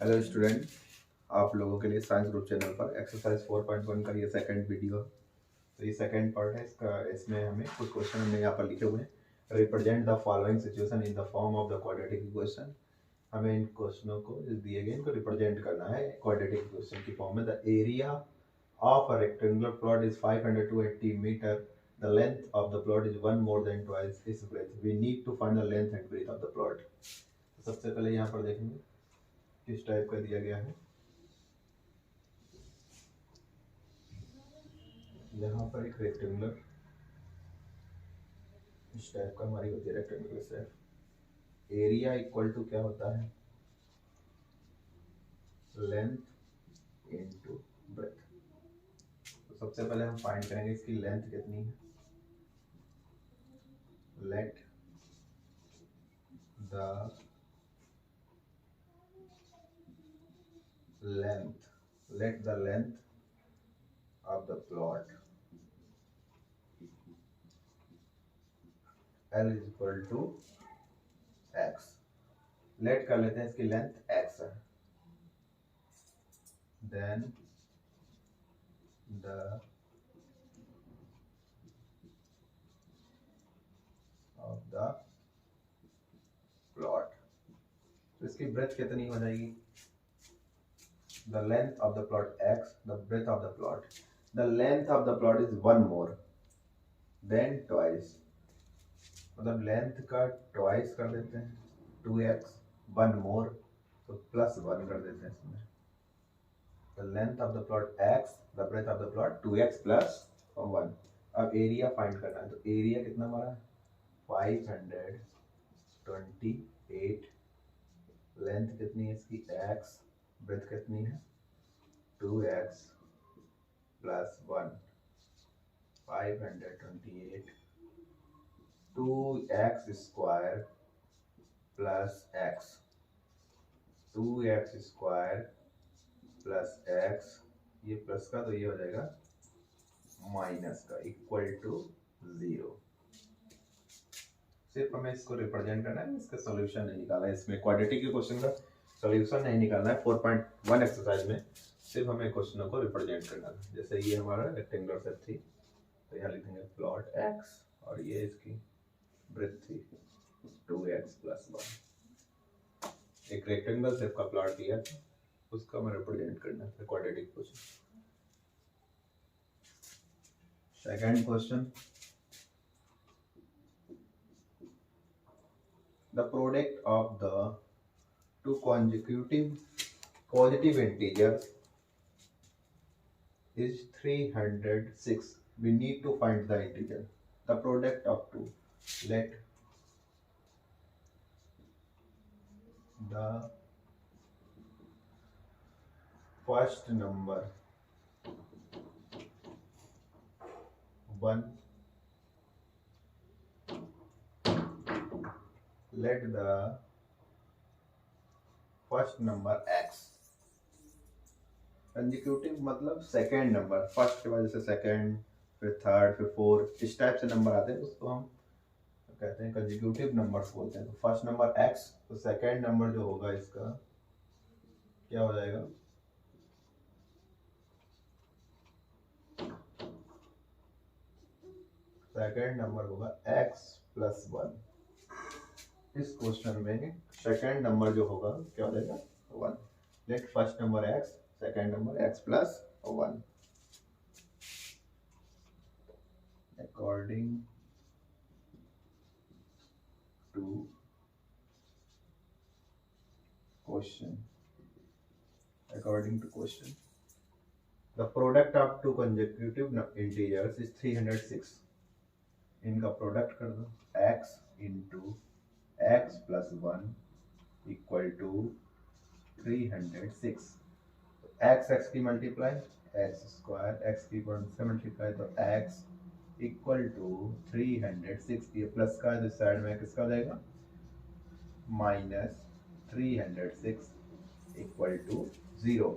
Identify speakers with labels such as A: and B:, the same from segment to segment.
A: Hello student, आप लोगों के लिए साइंस ग्रुप चैनल पर एक्सरसाइज 4.1 का ये सेकंड वीडियो है। तो ये सेकंड पार्ट है इसका। इसमें हमें कुछ क्वेश्चन हमने यहाँ पर लिखे हुए हैं। Represent the following situation in the form of the quadratic equation. हमें इन क्वेश्चनों को दिए गए इनको रिप्रेजेंट करना है क्वाड्रेटिक इक्वेशन की फॉर्म में। The area of a rectangular plot is 580 metre. The length of the plot is one more than twice its breadth. We need to find the length and breadth of the plot. तो सबसे पहले यहाँ पर देखेंगे किस type का दिया गया है। यहाँ पर एक रेक्टेंगुलर इस टाइप का हमारी होती है rectangular shape. Area equal to क्या होता है, लेंथ इनटू ब्रेथ। तो सबसे पहले हम फाइंड करेंगे इसकी लेंथ कितनी है। Let the length of the plot L is equal to x. Let कर लेते हैं इसकी लेंथ x है। Then the of the plot, तो इसकी ब्रेथ कितनी हो जाएगी। The length of the plot x, the breadth of the plot. The length of the plot is one more than twice. मतलब लेंथ का ट्वाइस कर देते हैं, 2x, वन मोर तो प्लस वन कर देते हैं इसमें। The length of the plot x, the breadth of the plot 2x plus 1। अब एरिया फाइंड करना है, तो एरिया कितना हमारा 528। लेंथ कितनी है इसकी x, ब्रेथ कितनी है 2x plus 1, 528। 2x square plus x, 2x square plus x, ये प्लस का तो ये हो जाएगा माइनस का, इक्वल टू 0। सिर्फ हमें इसको रिप्रेजेंट करना है, इसका सॉल्यूशन नहीं निकालना है। इसमें क्वाड्रेटिक के क्वेश्चन का सॉल्यूशन नहीं निकालना है। 4.1 एक्सरसाइज में सिर्फ हमें क्वेश्चनों को रिप्रेजेंट करना है। जैसे ये हमारा रेक्टेंगुलर शेप थी, तो यहाँ लिखेंगे प्लॉट x और ये इसकी ब्रेथ थी 2x प्लस 1। एक रेक्टेंगुलर शेप का प्लॉट दिया था, उसका हमें रिप्रेजेंट करना है quadratic question. Second question, the product of the two consecutive positive integers is 306. We need to find the integer, the product of two. Let the first number 1, let the first number x। Consecutive मतलब second number, first के बाद जैसे second, फिर third, फिर fourth, इस type से number आते हैं, उसको हम कहते हैं कंजिक्यूटिव नंबर्स बोलते हैं। तो फर्स्ट नंबर x, तो सेकेंड नंबर जो होगा इसका क्या हो जाएगा, सेकेंड नंबर होगा x प्लस 1। इस क्वेश्चन में सेकेंड नंबर जो होगा क्या हो जाएगा 1। Let first number x, second number x plus 1। According to question, the product of two consecutive integers is 306। इनका प्रोडक्ट कर दो, x into x plus 1 equal to 306। x x की मल्टीप्लाई, x स्क्वायर x की से multiply, तो x equal to 306। ये plus का है तो साइड में किसका हो जाएगा minus 306 equal to 0।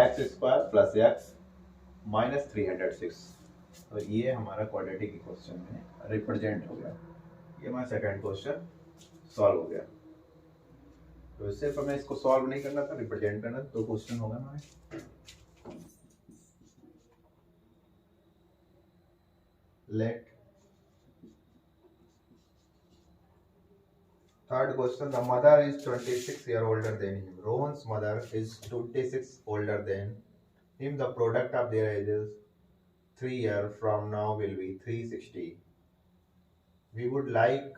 A: x square plus x minus 306। तो ये हमारा क्वाड्रेटिक क्वेश्चन में रिप्रेजेंट हो गया। ये हमारा सेकंड क्वेश्चन सॉल्व हो गया। तो सिर्फ हमें इसको सॉल्व नहीं करना था, रिप्रेजेंट करना। तो क्वेश्चन होगा हमारे, late third question, the mother is 26 year older than him. Rohan's mother is 26 older than him. The product of their ages 3 years from now will be 360. We would like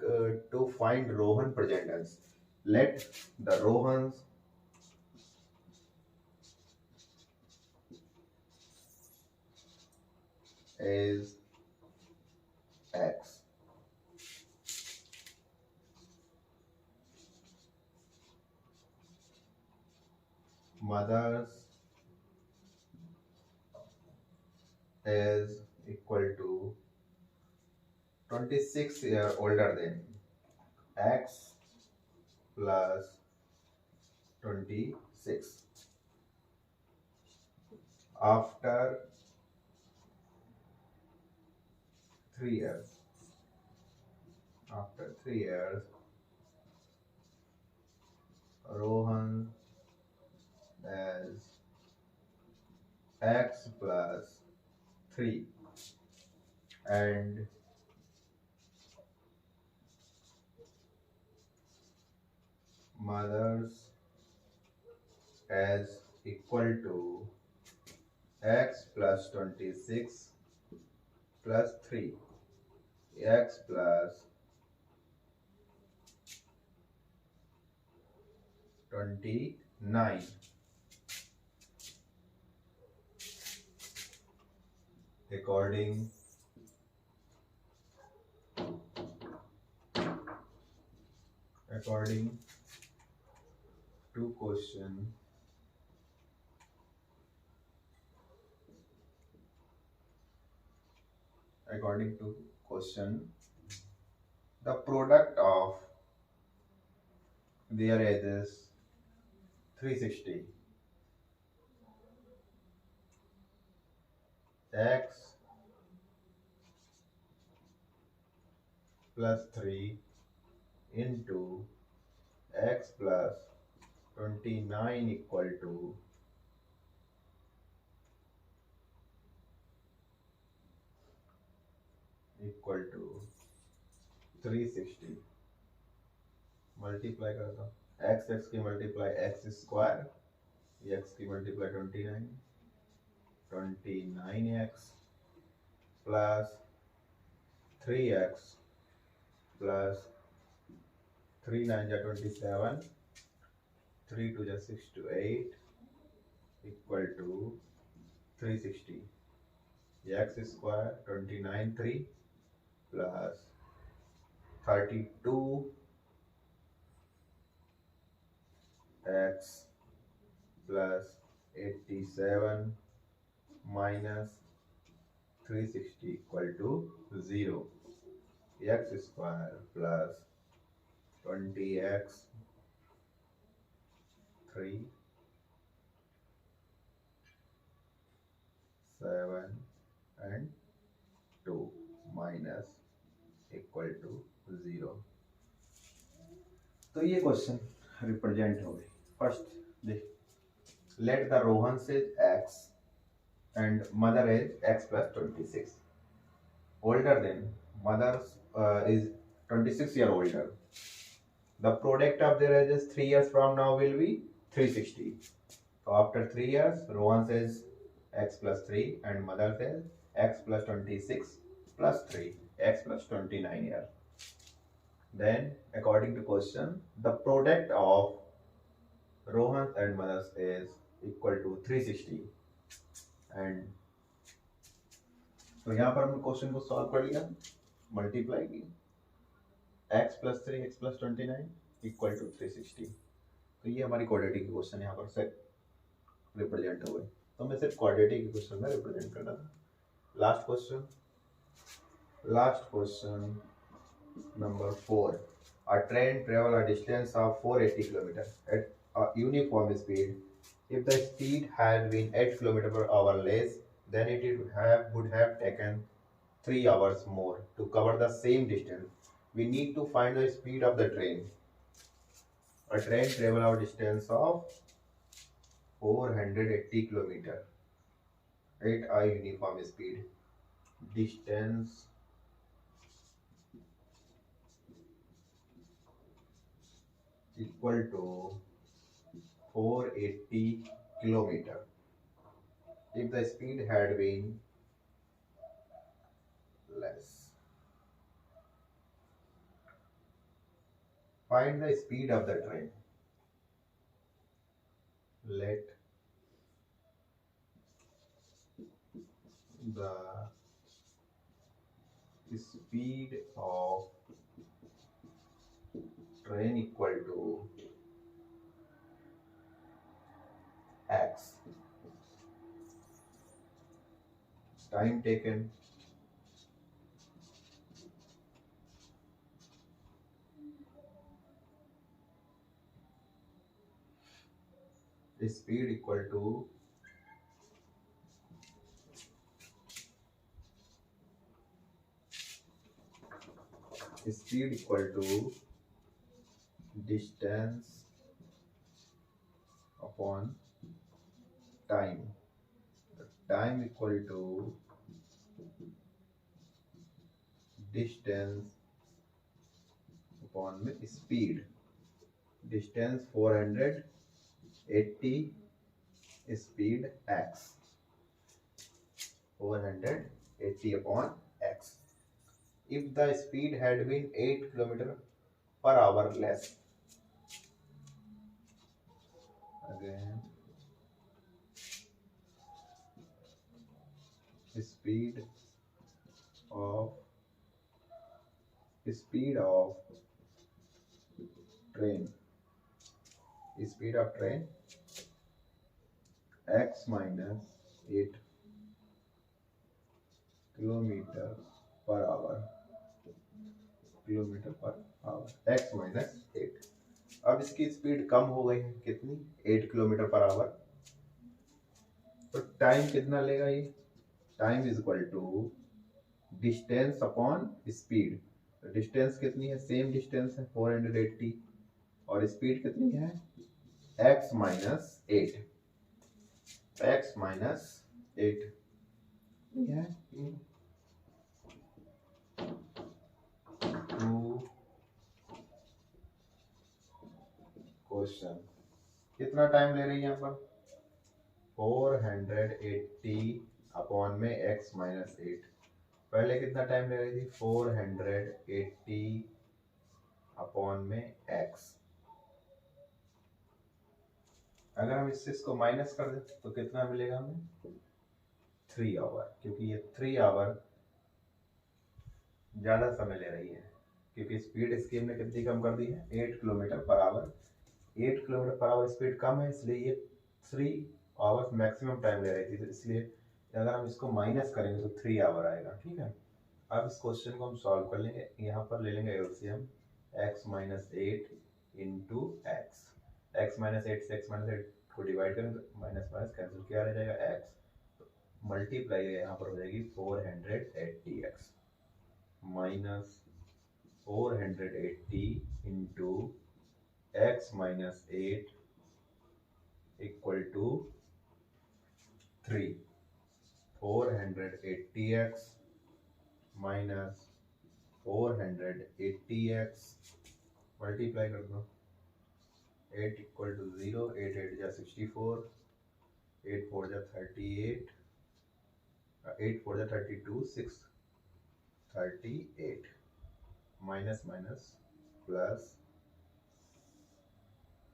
A: to find Rohan presenters. Let the Rohans is X. Mothers is equal to 26 year older than X plus 26. After 3 years, after 3 years, Rohan as X plus 3 and mothers as equal to X plus 26 plus 3, X plus 29 according to question. According to question, the product of their ages 360. X plus 3 into X plus 29 equal to 360. Multiply कर दो, x की multiply x square, x की multiply 29x plus 3x plus 3 9 जा 27, 3 2 जा 6 to 8 equal to 360. x square 29 3 plus 32 x plus 87 minus 360 equal to 0. X square plus 20x 3 7 and 2 minus equal to 0. तो ये question represent हो गई. First देख, let the Rohan is x and mother is x plus 26 older than mother is 26 year older. The product of their ages 3 years from now will be 360. So after 3 years, Rohan says x plus 3 and mother says x plus 26 plus 3, x plus 29 year. Then according to question, the product of Rohan and mother's is equal to 360. And तो यहाँ पर हमने question को solve कर लिया, multiply की x plus 3 x plus 29 equal to 360. तो ये हमारी क्वाड्रेटिक की क्वेश्चन यहाँ पर से रिप्रेजेंट हो गए. तो हमें सिर्फ क्वाड्रेटिक की क्वेश्चन में रिप्रेजेंट करना था. Last question number 4. A train travel a distance of 480 km at a uniform speed. If the speed had been 8 km per hour less, then it would have taken 3 hours more to cover the same distance. We need to find the speed of the train. A train travel a distance of 480 kilometer at a uniform speed. Distance equal to 480 kilometer. If the speed had been less, find the speed of the train. Let the speed of train equal to x. Time taken speed equal to distance upon time. Time equal to distance upon speed. Distance 480, speed x. 480 upon x. If the speed had been 8 km per hour less, again speed of train x minus 8 kilometre per our x minus 8। अब इसकी speed कम हो गई है, कितनी? 8 kilometre per our. तो time कितना लेगा ये? Time is equal to distance upon speed. Distance कितनी है? सेम डिस्टेंस है 480, और स्पीड कितनी है? x minus 8। x माइनस 8 है। क्वेश्चन कितना टाइम ले रही है यहाँ पर? 480 अपॉन में x माइनस 8। पहले कितना टाइम ले रही थी? 480 अपॉन में x। अगर हम इसको माइनस कर दें तो कितना मिलेगा हमें? 3 आवर, क्योंकि ये 3 आवर ज्यादा समय ले रही है, क्योंकि स्पीड इसकी हमने कितनी कम कर दी है? 8 kilometre per hour. 8 kilometre per hour speed कम है, इसलिए ये 3 आवर्स मैक्सिमम टाइम ले रही थी। तो इसलिए अगर हम इसको माइनस करेंगे तो 3 आवर आएगा। ठीक है, अब इस क्वेश्चन को हम सॉल्व कर लेंगे। यहाँ पर ले लेंगे LCM x minus 8 into x. X minus 8 से x माइनस 8 को डिवाइड करेंगे तो माइनस माइनस कैंसिल किया रह जाएगा x, मल्टीप्लाई यहाँ पर हो जाएगी 480x minus 480 into x minus 8 equal to 3। 480x minus 480x multiply कर दो। 8 इक्वल टू 0, 8 8 जा 64, 8 4 जा 38, 8 4 जा 32, 6 38 minus minus plus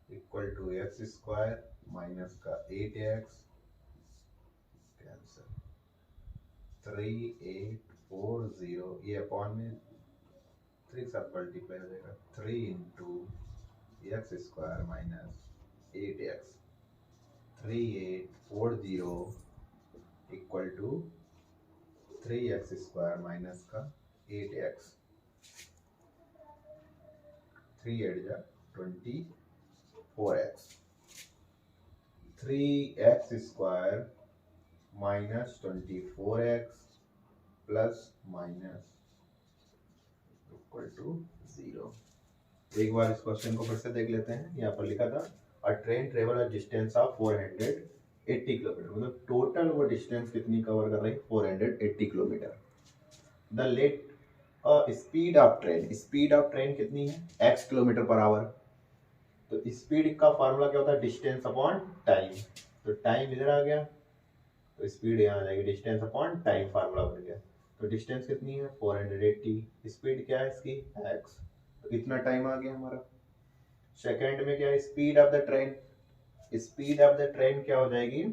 A: equal to x square minus का 8x कैंसिल 3840, ये अपॉन में 3 के साथ मल्टीप्लाई हो जाएगा। 3 into x square minus 8x 3840 equal to 3x square minus का 8x। 3 8 जा 24x 3x square minus 24x plus minus equal to 0। एक बार इस क्वेश्चन को फिर से देख लेते हैं। यहाँ पर लिखा था अ train travel a distance of 480 kilometre, मतलब टोटल वो डिस्टेंस कितनी कवर कर रही है, 480 kilometre. The let speed of train कितनी है, x किलोमीटर पर आवर। तो स्पीड का फार्मूला क्या होता है, डिस्टेंस अपॉन टाइम। तो टाइम इधर आ गया तो स्पीड यहाँ आ जाएगी, डिस्टेंस अपॉन टाइम फार्मूला बन गया। तो डिस्टेंस कितनी है 480, स्पीड क्या है इसकी x, तो इतना टाइम आ गया हमारा। सेकंड में क्या है, speed of the train. Speed of the train क्या हो जाएगी,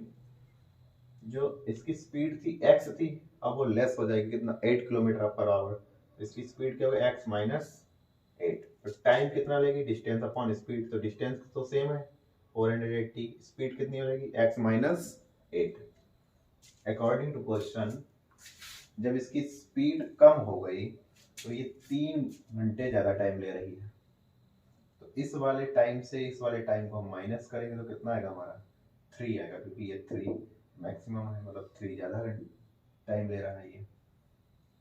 A: जो इसकी स्पीड थी x थी, अब वो लेस हो जाएगी, कितना 8 किलोमीटर पर आवर। इसकी स्पीड क्या होगी x माइनस 8। तो टाइम कितना लेगी, डिस्टेंस अपॉन स्पीड, तो डिस्टेंस तो सेम है 480, स्पीड कितनी हो जाएगी x minus 8। According to question जब इसकी स्पीड कम हो गई तो ये 3 घंटे ज्यादा टाइम ले रही है। तो इस वाले टाइम से इस वाले टाइम को हम माइनस करेंगे तो कितना आएगा हमारा 3 आएगा, क्योंकि ये 3 मैक्सिमम है, मतलब 3 ज़्यादा टाइम ले रहा है ये।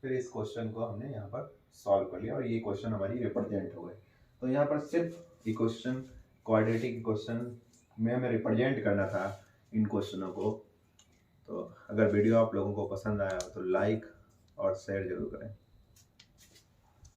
A: फिर इस क्वेश्चन को हमने यहाँ पर सॉल्व कर लिया और ये क्वेश्चन हमारी रिप्रेजेंट हो गए। तो यहाँ पर सिर्फ ये क्वेश्चन क्वाड्रेटिक क्वेश्चन में हमें रिप्रेजेंट करना था इन क्वेश्चनों को। तो अगर वीडियो आप लोगों को पसंद आया तो लाइक और शेयर जरूर करें।